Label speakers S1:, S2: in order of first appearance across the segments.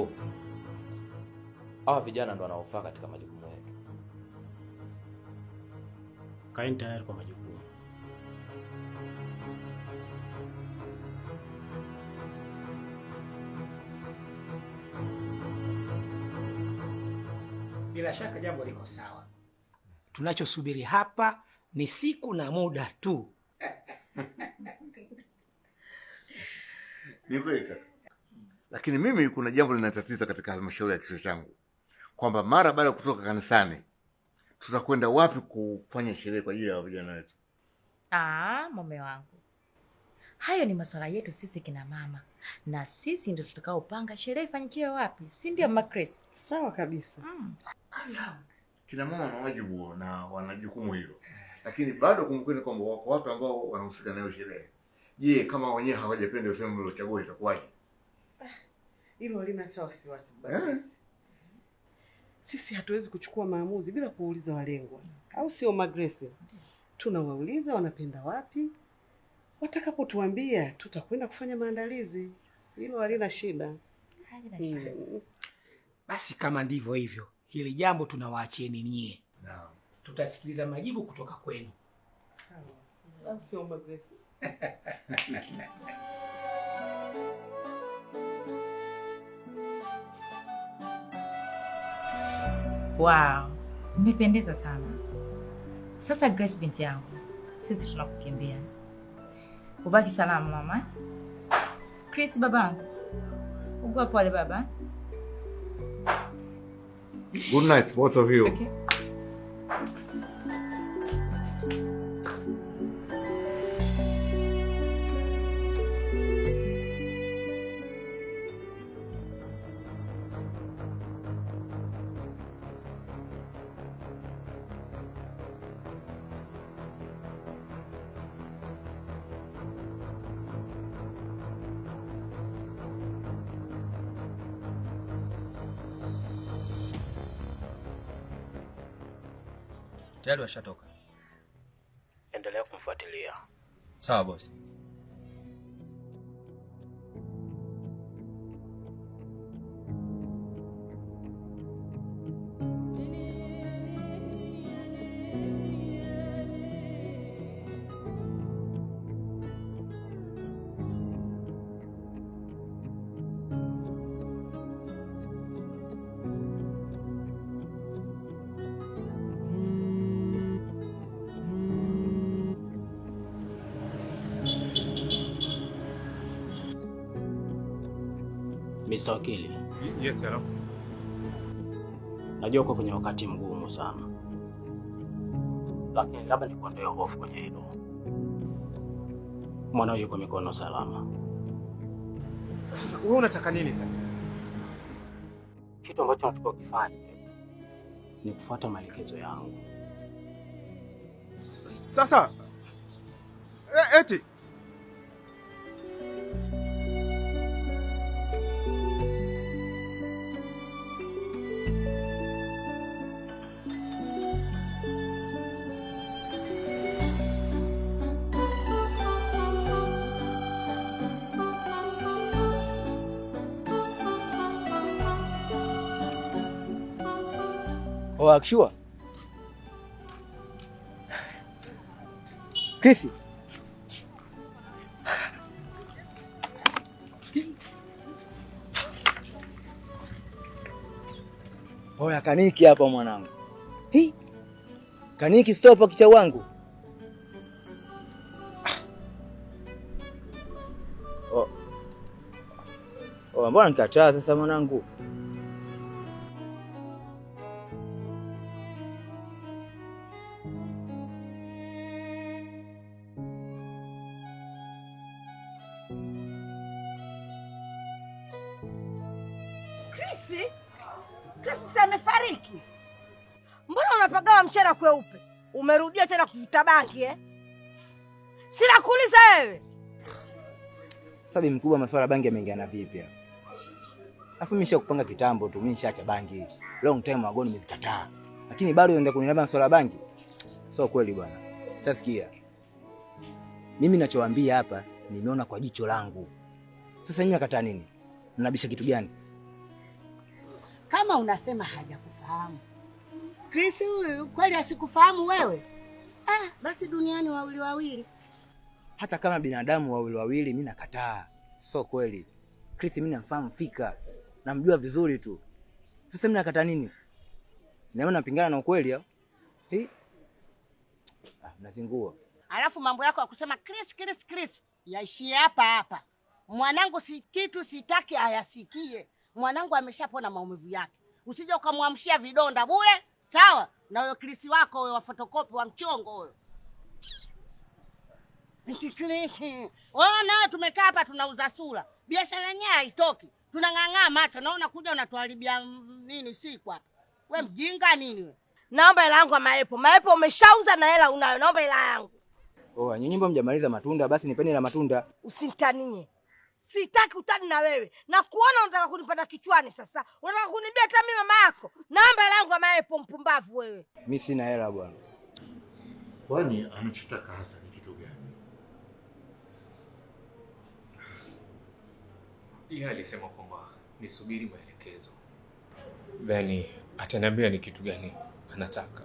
S1: Mkuu, hawa vijana ndo wanaofaa katika majukumu yetu.
S2: Kaeni tayari kwa majukumu.
S3: Bila shaka jambo liko sawa. Tunachosubiri hapa ni siku na muda tu.
S4: Ni kweli kaka. Lakini mimi kuna jambo linatatiza katika halmashauri ya kituo changu, kwamba mara baada ya kutoka kanisani tutakwenda wapi kufanya sherehe kwa ajili ya vijana wetu?
S5: Mume wangu, hayo ni masuala yetu sisi kina mama, na sisi ndio tutakaopanga sherehe ifanyikie wapi, si ndio Mama Chris?
S6: Sawa kabisa.
S4: Sawa. Kina mama wana wajibu na wana jukumu hilo, lakini bado kumbuka kwamba wako watu ambao wanahusika na hiyo sherehe. Je, kama wenyewe hawajapenda useme mlochagua itakuwaje?
S6: Hilo halina cha wasiwasi baba. Sisi hatuwezi kuchukua maamuzi bila kuuliza walengwa. Au sio Magresi? Tunawauliza wanapenda wapi. Watakapotuambia tutakwenda kufanya maandalizi. Hilo halina shida.
S3: Basi kama ndivyo hivyo, hili jambo tunawaachieni nyie.
S4: Naam.
S3: Tutasikiliza majibu kutoka kwenu.
S6: Sawa. Au sio Magresi?
S5: Wow, umependeza sana. Sasa Grace binti yangu, sisi tunakukimbia. Ubaki salama mama. Chris babangu, ugua pole baba.
S4: Good night both of you.
S5: Okay.
S1: Tayari washatoka.
S2: Endelea kumfuatilia.
S1: Sawa bosi.
S2: Mr. Wakili.
S7: Yes, hello.
S2: Najua uko kwenye wakati mgumu sana, lakini labda nikuondoe hofu kwenye hilo. Mwanao yuko mikono salama.
S7: Sasa wewe unataka nini sasa?
S2: Kitu ambacho nataka kufanya ni kufuata maelekezo yangu.
S7: Sasa eti
S8: Akishua Chris, oya Kaniki hapa mwanangu. Kaniki stop kicha wangu. Mbona nikataa sasa mwanangu?
S9: Chris amefariki. Mbona unapagawa mchana kweupe? Umerudia tena kuvuta bangi eh? Sina kuuliza wewe.
S8: Sabi mkubwa, masuala bangi yameingiana vipi hapa? Alafu mimi nishakupanga kitambo tu, mimi nishaacha bangi. Long time ago nimezikataa. Lakini bado unaenda kuniambia masuala bangi? Sio kweli bwana. Sasa sikia. Mimi ninachowaambia hapa nimeona kwa jicho langu. Sasa nyinyi nakataa nini? Mnabisha kitu gani?
S3: Kama unasema hajakufahamu, Chris huyu kweli asikufahamu wewe? Basi duniani wawili wawili.
S8: Hata kama binadamu wawili wawili mimi nakataa. So kweli. Chris mimi namfahamu fika. Namjua vizuri tu. Sasa mimi nakataa nini? Naona napingana na ukweli au? Nazingua.
S9: Alafu mambo yako ya kusema Chris yaishie hapa hapa. Mwanangu si kitu sitaki ayasikie. Mwanangu ameshapona maumivu yake. Usije ukamwamshia vidonda bure, sawa? Na huyo Chris wako huyo wa fotokopi wa mchongo huyo. Chris. Ona tumekaa hapa tunauza sura. Biashara yenyewe haitoki. Tunang'ang'aa macho. Naona kuja unatuharibia nini siku hapa. Wewe mjinga nini wewe? Naomba hela yangu Maepo. Maepo umeshauza na hela unayo. Naomba hela yangu.
S8: Nyinyi mbona mjamaliza matunda? Basi nipeni la matunda.
S9: Usinitanie. Sitaki utani na wewe. Na kuona unataka kunipanda kichwani sasa. Unataka kunibia hata mimi mama yako. Naomba hela yangu Maepo mpumbavu wewe.
S8: Mimi sina hela bwana.
S4: Kwani anachotaka hasa ni kitu gani?
S7: Yeye alisema kwamba nisubiri maelekezo. Then ataniambia ni kitu gani anataka.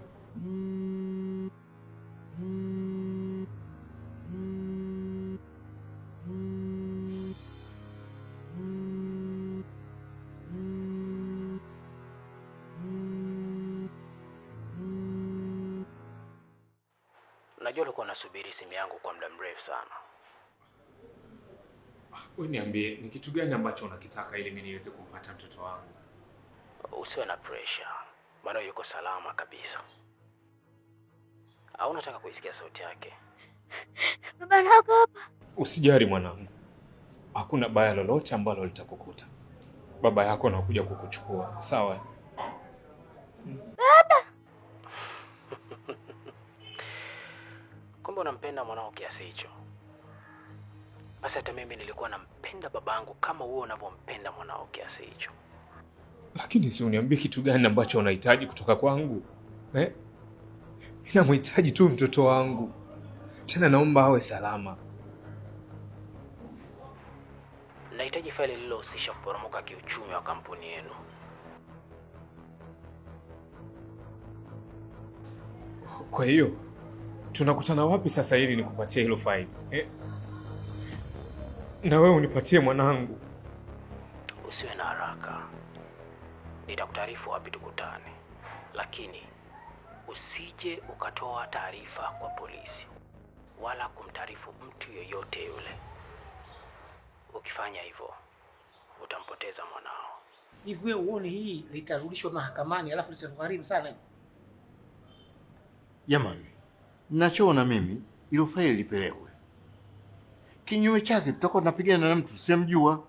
S2: Najua ulikuwa unasubiri simu yangu kwa muda mrefu sana.
S7: Wewe niambie ni kitu gani ambacho unakitaka ili mimi niweze kumpata mtoto wangu?
S2: Usiwe na pressure. Bado yuko salama kabisa. Au unataka kuisikia sauti yake?
S5: Baba yako hapa.
S7: Usijali mwanangu. Hakuna baya lolote ambalo litakukuta. Baba yako anakuja kukuchukua, sawa?
S5: Baba.
S2: Kumbe unampenda mwanao kiasi hicho. Basi hata mimi nilikuwa nampenda babangu kama wewe unavyompenda mwanao kiasi hicho.
S7: Lakini si uniambie kitu gani ambacho unahitaji kutoka kwangu? Mimi namhitaji tu mtoto wangu. Tena naomba awe salama.
S2: Nahitaji faili lililohusisha kuporomoka kiuchumi wa kampuni yenu.
S7: Kwa hiyo tunakutana wapi sasa ili nikupatie hilo faili? Na wewe unipatie mwanangu.
S2: Usiwe na haraka. Nitakutaarifu wapi tukutane. Lakini usije ukatoa taarifa kwa polisi wala kumtaarifu mtu yoyote yule. Ukifanya hivyo utampoteza mwanao.
S3: Hivi wewe uone hii litarudishwa mahakamani alafu litatugharimu sana.
S4: Jamani, ninachoona mimi ilo faili lipelekwe. Kinyume chake tutakuwa tunapigana na mtu tusimjua.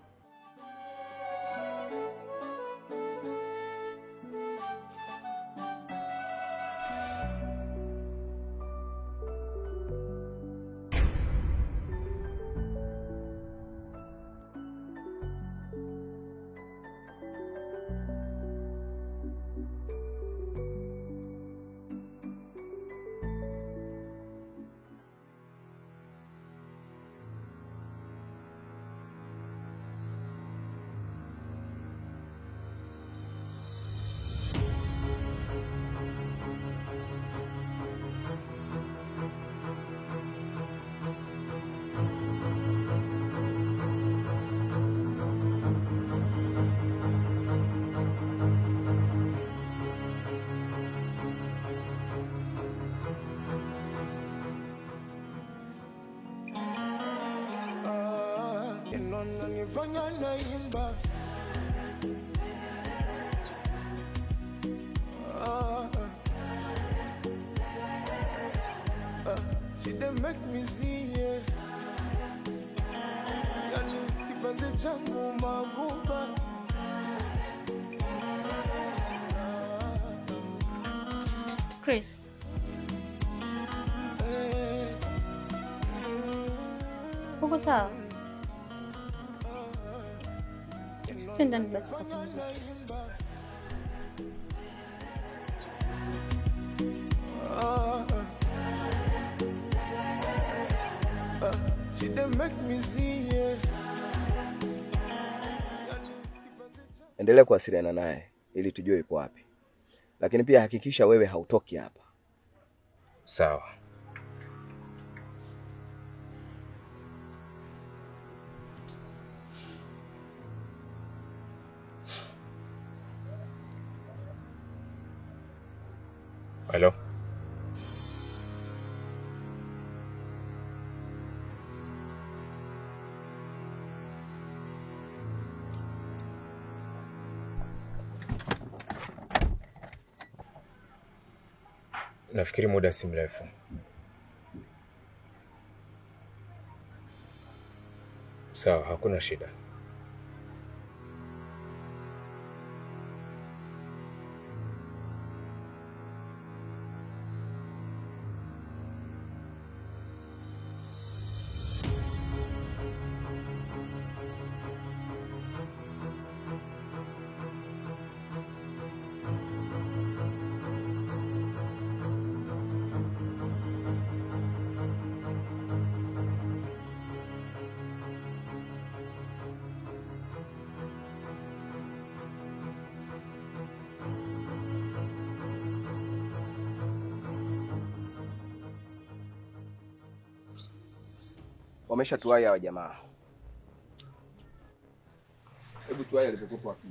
S10: Nifanya naimba she dey make me see it. Yani kipande changu mabuba.
S5: Chris. Uko sawa? Twende ndani basi tukapumzike.
S10: She dey make me see it.
S11: Endelea kuwasiliana naye ili tujue yuko wapi. Lakini pia hakikisha wewe hautoki hapa.
S7: Sawa. Hello. Nafikiri muda si mrefu. Sawa, hakuna shida.
S11: Wameshatuai hawa jamaa. Hebu tuai alipokuwa wapi?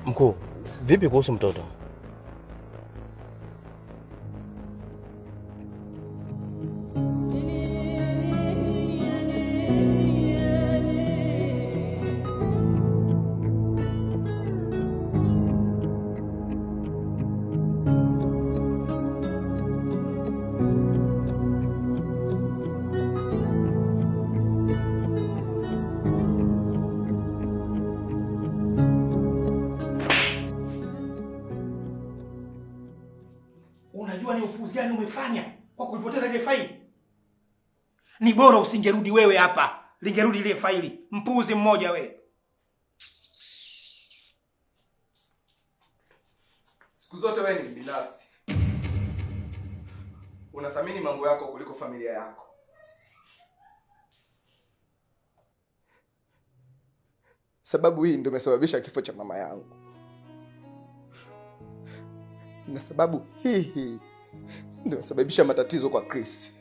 S2: Mkuu, vipi kuhusu mtoto?
S12: Unajua ni upuuzi gani umefanya kwa kulipoteza ile faili? Ni bora usingerudi wewe hapa, lingerudi ile faili. Mpuuzi mmoja wewe.
S13: Siku zote wewe ni binafsi. Unathamini mambo yako kuliko familia yako. Sababu hii ndio imesababisha kifo cha mama yangu. Na sababu hii ndio imesababisha matatizo kwa Chris.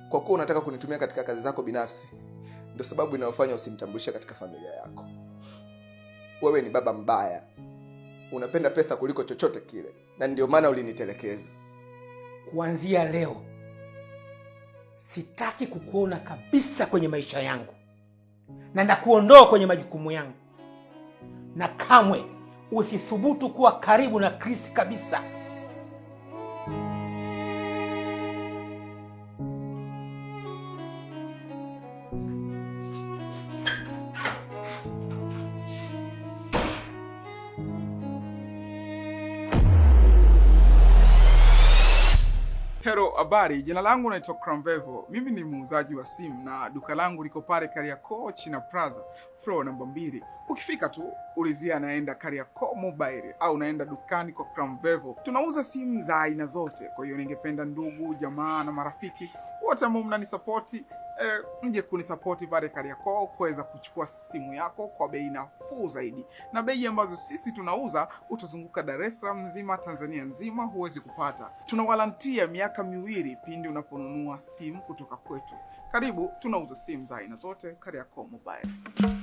S13: Kwa kuwa unataka kunitumia katika kazi zako binafsi, ndio sababu inayofanya usimtambulishe katika familia yako. Wewe ni baba mbaya. Unapenda pesa kuliko chochote kile, na ndio maana ulinitelekeza.
S12: Kuanzia leo sitaki kukuona kabisa kwenye maisha yangu. Na nakuondoa kwenye majukumu yangu. Na kamwe usithubutu kuwa karibu na Chris kabisa.
S14: Hello, habari. Jina langu naitwa Cramvevo. Mimi ni muuzaji wa simu na duka langu liko pale Kariakoo China Plaza, floor namba 2. Ukifika tu ulizia naenda Kariakoo Mobile au naenda dukani kwa Cramvevo. Tunauza simu za aina zote. Kwa hiyo ningependa ndugu, jamaa na marafiki wote ambao mnanisupporti mje kunisapoti pale Kariakoo kuweza kuchukua simu yako kwa bei nafuu zaidi, na bei ambazo sisi tunauza utazunguka Dar es Salaam nzima, Tanzania nzima huwezi kupata. Tunawarantia miaka 2 pindi unaponunua simu kutoka kwetu. Karibu, tunauza simu za aina zote Kariakoo Mobile.